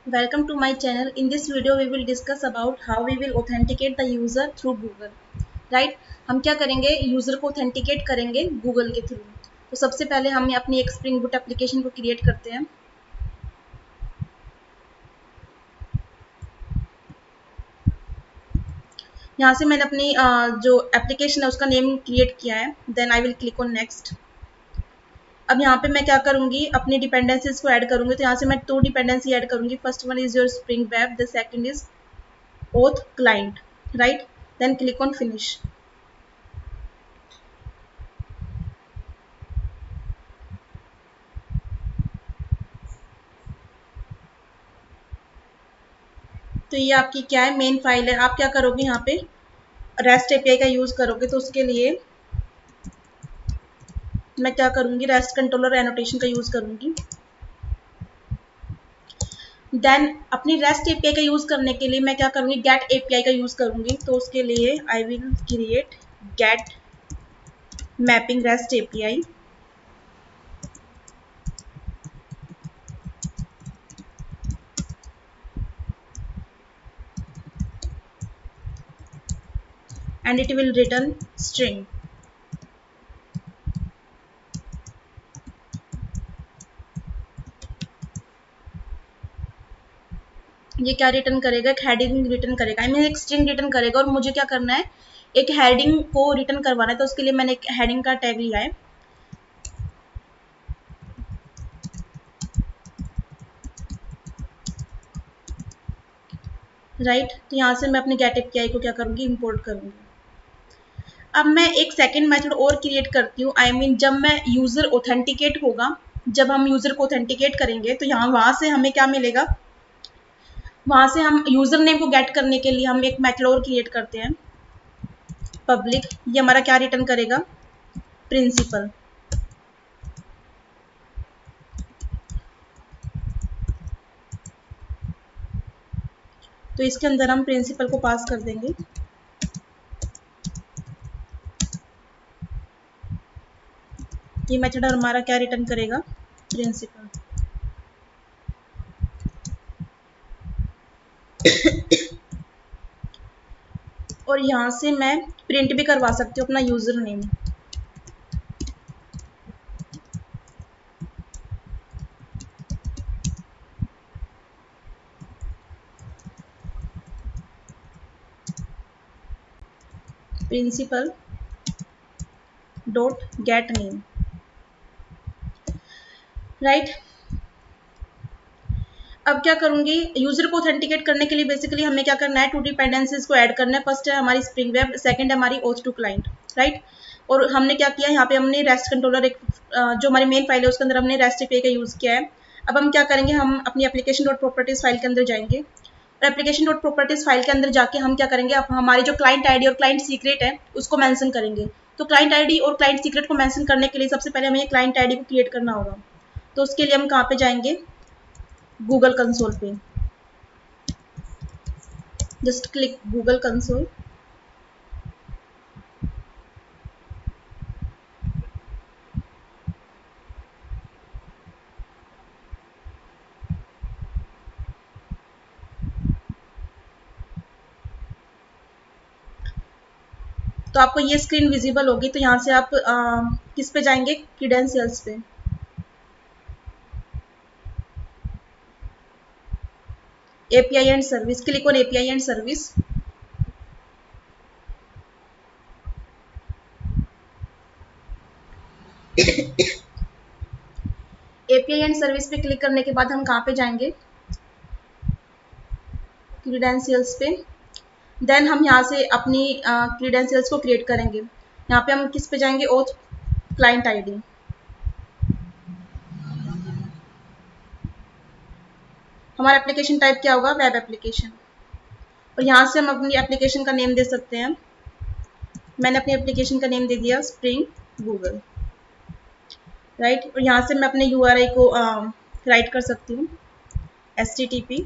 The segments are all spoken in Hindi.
Welcome to my channel. In this video, we will discuss about how we will authenticate the user through Google. Right? हम क्या करेंगे? यूजर को ऑथेंटिकेट करेंगे गूगल के थ्रू। तो सबसे पहले हम अपनी एक स्प्रिंग बूट एप्लीकेशन को क्रिएट करते हैं। यहाँ से मैंने अपनी जो एप्लीकेशन है उसका नेम क्रिएट किया है। Then I will click on next. अब यहाँ पे मैं क्या करूँगी, अपनी डिपेंडेंसीज को ऐड करूँगी। तो यहाँ से मैं 2 डिपेंडेंसी ऐड करूँगी। First one is your spring web, the second is auth client, right? Then click on finish. तो ये आपकी क्या है, मेन फाइल है। आप क्या करोगे, यहाँ पे रेस्ट एपीआई का यूज करोगे तो उसके लिए मैं क्या करूंगी, रेस्ट कंट्रोलर एनोटेशन का यूज करूंगी। देन अपनी रेस्ट एपीआई का यूज करने के लिए मैं क्या करूंगी, गेट एपीआई का यूज करूंगी। तो उसके लिए I will create get mapping rest API. And it will return string. ये क्या रिटर्न करेगा, एक हेडिंग रिटर्न करेगा। आई मीन एक स्ट्रिंग रिटर्न करेगा। और मुझे क्या करना है, एक हेडिंग को रिटर्न करवाना है। तो उसके लिए मैंने एक हेडिंग का टैग लिया है। राइट, तो यहाँ से मैं अपने गेट एपीआई को क्या करूँगी, इंपोर्ट करूँगी। अब मैं एक सेकेंड मेथड और क्रिएट करती हूँ। आई मीन जब मैं यूजर ऑथेंटिकेट होगा, जब हम यूजर को ऑथेंटिकेट करेंगे तो यहाँ वहां से हमें क्या मिलेगा, वहां से हम यूजर नेम को गेट करने के लिए हम एक मेथड और क्रिएट करते हैं, पब्लिक। ये हमारा क्या रिटर्न करेगा, प्रिंसिपल। तो इसके अंदर हम प्रिंसिपल को पास कर देंगे। ये मेथड हमारा क्या रिटर्न करेगा, प्रिंसिपल। और यहाँ से मैं प्रिंट भी करवा सकती हूँ अपना user name. Principal dot get name. Right, अब क्या करूंगी, यूजर को ऑथेंटिकेट करने के लिए बेसिकली हमें क्या करना है, 2 डिपेंडेंसीज को ऐड करना है। फर्स्ट है हमारी स्प्रिंग वेब, सेकंड है हमारी auth2 क्लाइंट। राइट, और हमने क्या किया, यहाँ पे हमने रेस्ट कंट्रोलर एक जो हमारी मेन फाइल है उसके अंदर हमने रेस्ट एपीआई का यूज किया है। अब हम क्या करेंगे, हम अपनी एप्लीकेशन डॉट प्रॉपर्टीज फाइल के अंदर जाएंगे। और एप्लीकेशन डॉट प्रॉपर्टीज फाइल के अंदर जाके हम क्या करेंगे, अब हमारी जो क्लाइंट आईडी और क्लाइंट सीक्रेट है उसको मेंशन करेंगे। तो क्लाइंट आईडी और क्लाइंट सीक्रेट को मेंशन करने के लिए सबसे पहले हमें क्लाइंट आईडी को क्रिएट करना होगा। तो उसके लिए हम कहाँ पे जाएंगे, गूगल कंसोल पे। Just click Google console. तो आपको ये स्क्रीन विजिबल होगी। तो यहाँ से आप किस पे जाएंगे, क्रीडेंशियल्स पे। API and service, click on API and service. API and service पे क्लिक करने के बाद हम कहाँ पे जाएंगे, क्रीडेंशियल्स पे। देन हम यहाँ से अपनी क्रीडेंशियल्स को क्रिएट करेंगे। यहाँ पे हम किस पे जाएंगे, ऑथ क्लाइंट आईडी। हमारा एप्लीकेशन टाइप क्या होगा, वेब एप्लीकेशन। और यहाँ से हम अपनी एप्लीकेशन का नेम दे सकते हैं। मैंने अपनी एप्लीकेशन का नेम दे दिया स्प्रिंग गूगल। राइट, और यहाँ से मैं अपने यूआरआई को राइट कर सकती हूँ, http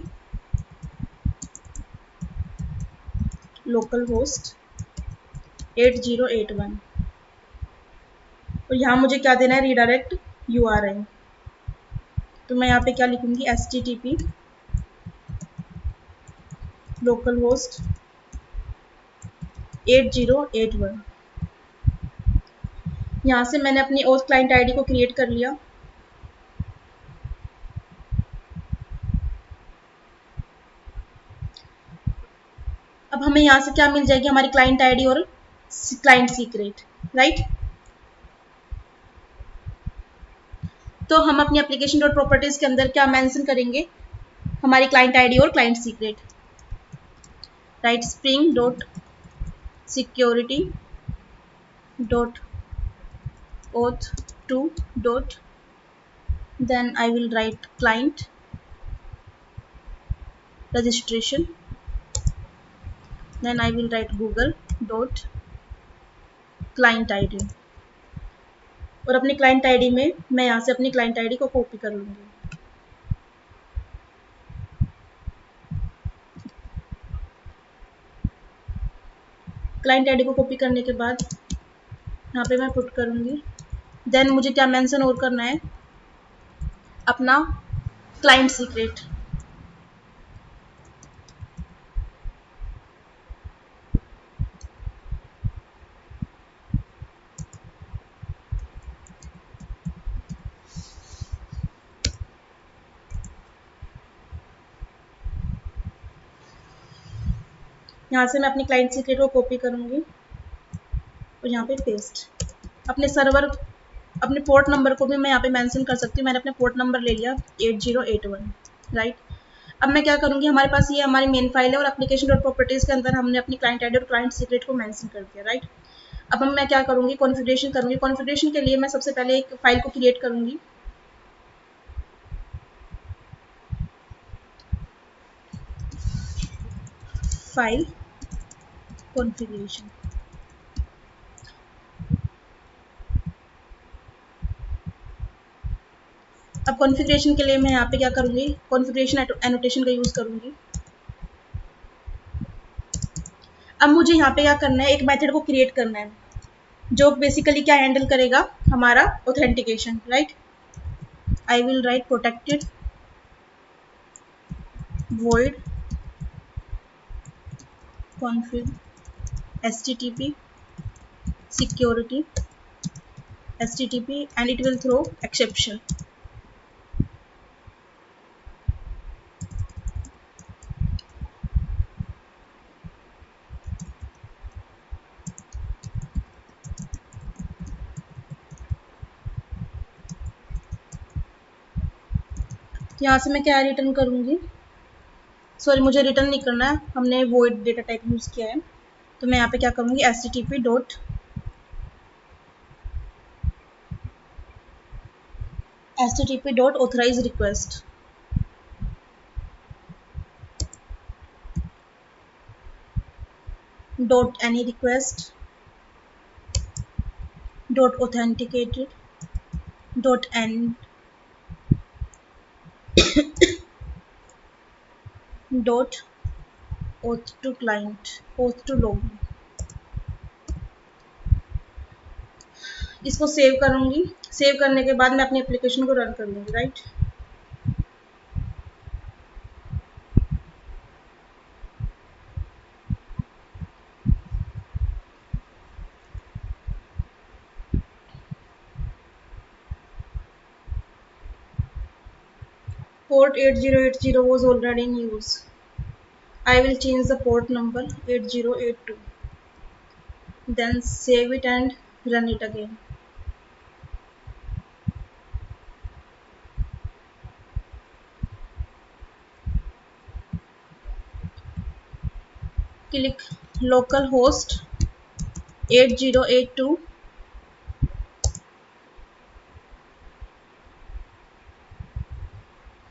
लोकल होस्ट 8081। और यहाँ मुझे क्या देना है, रीडायरेक्ट यूआरआई। तो मैं यहाँ पे क्या लिखूंगी, http लोकल होस्ट 8081। यहाँ से मैंने अपनी ओथ क्लाइंट आईडी को क्रिएट कर लिया। अब हमें यहाँ से क्या मिल जाएगी, हमारी क्लाइंट आईडी और क्लाइंट सीक्रेट, राइट। तो हम अपनी एप्लीकेशन डॉट प्रॉपर्टीज के अंदर क्या मेंशन करेंगे, हमारी क्लाइंट आईडी और client secret, right. Spring dot security dot auth 2 dot, then I will write client registration, then I will write google dot client id, और अपनी क्लाइंट आईडी में मैं यहाँ से अपनी क्लाइंट आईडी को कॉपी कर लूँगी। क्लाइंट आईडी को कॉपी करने के बाद यहाँ पे मैं पुट करूँगी। देन मुझे क्या मेंशन और करना है, अपना क्लाइंट सीक्रेट। यहाँ से मैं अपनी क्लाइंट सीक्रेट को कॉपी करूँगी और यहाँ पे पेस्ट। अपने सर्वर, अपने पोर्ट नंबर को भी मैं यहाँ पे मेंशन कर सकती हूँ। मैंने अपने पोर्ट नंबर ले लिया 8081, राइट। अब मैं क्या करूँगी, हमारे पास ये हमारी मेन फाइल है और एप्लीकेशन डॉट प्रॉपर्टीज के अंदर हमने अपनी क्लाइंट आईडी और क्लाइंट सीक्रेट को मेंशन कर दिया, राइट। अब मैं क्या करूँगी, कॉन्फ़िगरेशन करूँगी। कॉन्फ़िगरेशन के लिए मैं सबसे पहले एक फाइल को क्रिएट करूँगी। File configuration. अब कॉन्फ़िगरेशन के लिए मैं यहाँ पे क्या करूँगी, कॉन्फ़िगरेशन एनोटेशन का यूज़ करूँगी। अब मुझे यहाँ पे क्या करना है, एक मेथड को क्रिएट करना है जो बेसिकली क्या हैंडल करेगा, हमारा authentication, right. I will write protected void config http security http and it will throw exception। यहाँ से मैं क्या रिटर्न करूँगी, सॉरी मुझे रिटर्न नहीं करना है, हमने void डेटा टाइप यूज़ किया है। तो मैं यहाँ पे क्या करूँगी, http dot authorize request dot any request dot authenticated dot and dot auth to client auth to login। इसको सेव करूँगी। सेव करने के बाद मैं अपनी एप्लीकेशन को रन कर लूँगी, right. Port 8080 was already in use. I will change the port number 8082. Then save it and run it again. Click localhost 8082.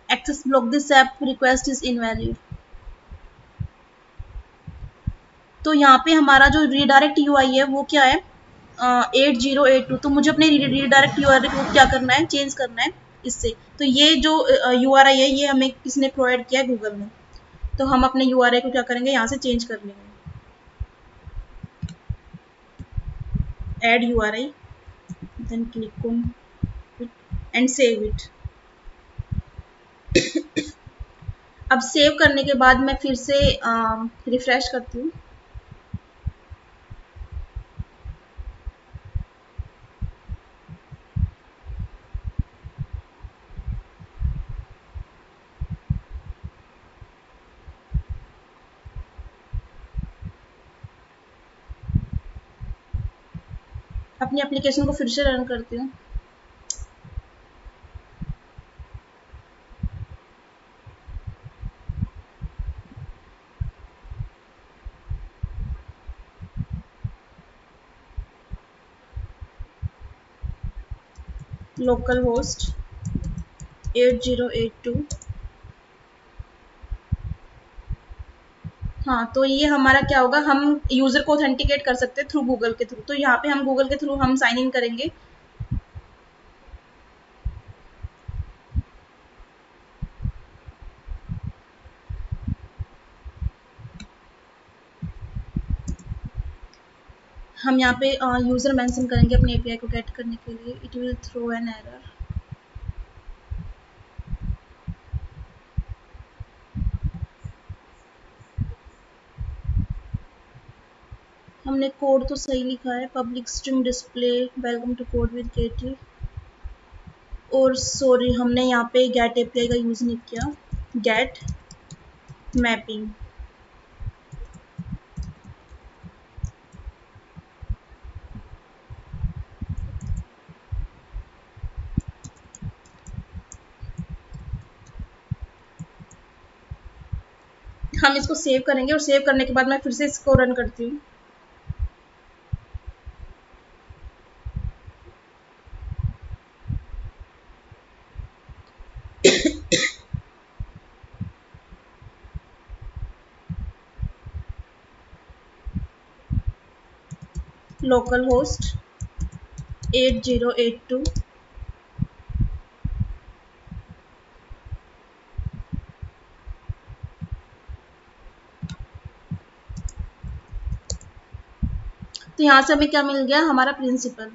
Access block, this app request is invalid। तो यहाँ पे हमारा जो रीडायरेक्ट यूआई है वो क्या है, 8082। तो मुझे अपने रीडायरेक्ट यूआरएल को क्या करना है, चेंज करना है इससे। तो ये जो यूआरआई है ये हमें किसने प्रोवाइड किया है, गूगल ने। तो हम अपने यूआरआई को क्या करेंगे, यहाँ से चेंज कर लेंगे। Add URI, then click on it and save it। अब सेव करने के बाद मैं फिर से रिफ्रेश करती हूँ। अपनी एप्लीकेशन को फिर से रन करती हूँ। Local host 8082। हाँ, तो ये हमारा क्या होगा, हम यूज़र को ऑथेंटिकेट कर सकते हैं थ्रू गूगल के थ्रू। तो यहाँ पे हम गूगल के थ्रू हम साइन इन करेंगे। हम यहाँ पे यूज़र मेंशन करेंगे अपने एपीआई को गेट करने के लिए। It will throw an error. हमने कोड तो सही लिखा है, public string display welcome to code with KT. और सॉरी, हमने यहाँ पे गेट एपीआई का यूज़ नहीं किया, गेट मैपिंग। हम इसको सेव करेंगे और सेव करने के बाद मैं फिर से इसको रन करती हूँ। Local host 8082। तो यहाँ से हमें क्या मिल गया, हमारा प्रिंसिपल।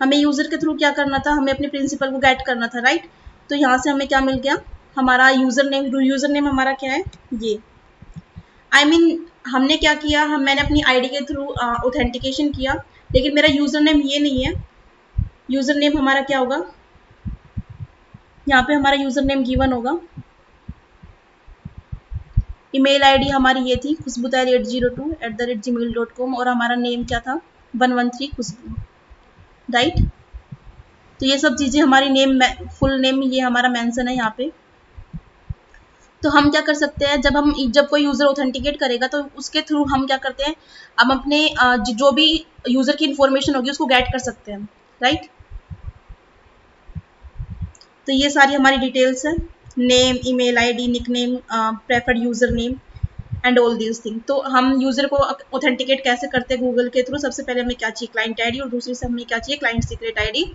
हमें यूज़र के थ्रू क्या करना था, हमें अपने प्रिंसिपल को गेट करना था, राइट। तो यहाँ से हमें क्या मिल गया, हमारा यूज़र नेम हमारा क्या है, ये हमने क्या किया, मैंने अपनी आईडी के थ्रू ऑथेंटिकेशन किया, लेकिन मेरा यूज़र नेम ये नहीं है। यूज़र नेम हमारा क्या होगा, यहाँ पे हमारा यूज़र नेम गिवन होगा। ईमेल आईडी हमारी ये थी khushbutair802@gmail.com और हमारा नेम क्या था 113 खुशबू, राइट। तो ये सब चीज़ें हमारी नेम, फुल नेम ये हमारा मेंशन है यहाँ पे। तो हम क्या कर सकते हैं, जब कोई यूज़र ऑथेंटिकेट करेगा तो उसके थ्रू हम क्या करते हैं, हम अपने जो भी यूज़र की इंफॉर्मेशन होगी उसको गेट कर सकते हैं, राइट। तो ये सारी हमारी डिटेल्स है, name, email ID, nickname, preferred user name and all these thing. तो हम यूज़र को ऑथेंटिकेट कैसे करते हैं गूगल के थ्रू, सबसे पहले हमें क्या चाहिए, क्लाइंट आईडी, और दूसरी से हमें क्या चाहिए, क्लाइंट सीक्रेट आईडी।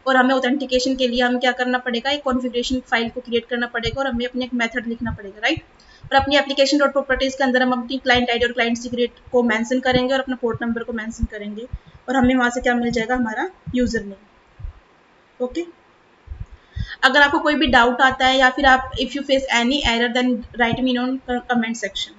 और हमें ऑथेंटिकेशन के लिए हम क्या करना पड़ेगा, एक कॉन्फ़िगरेशन फाइल को क्रिएट करना पड़ेगा और हमें अपने एक मेथड लिखना पड़ेगा, राइट। और अपनी एप्लीकेशन डॉट प्रॉपर्टीज़ के अंदर हम अपनी क्लाइंट आईडी और क्लाइंट सीक्रेट को मेंशन करेंगे और अपना पोर्ट नंबर को मेंशन करेंगे और हमें वहाँ से क्या मिल जाएगा, हमारा यूज़र नेम। ओके। अगर आपको कोई भी डाउट आता है या फिर आप if you face any error then write me on comment section.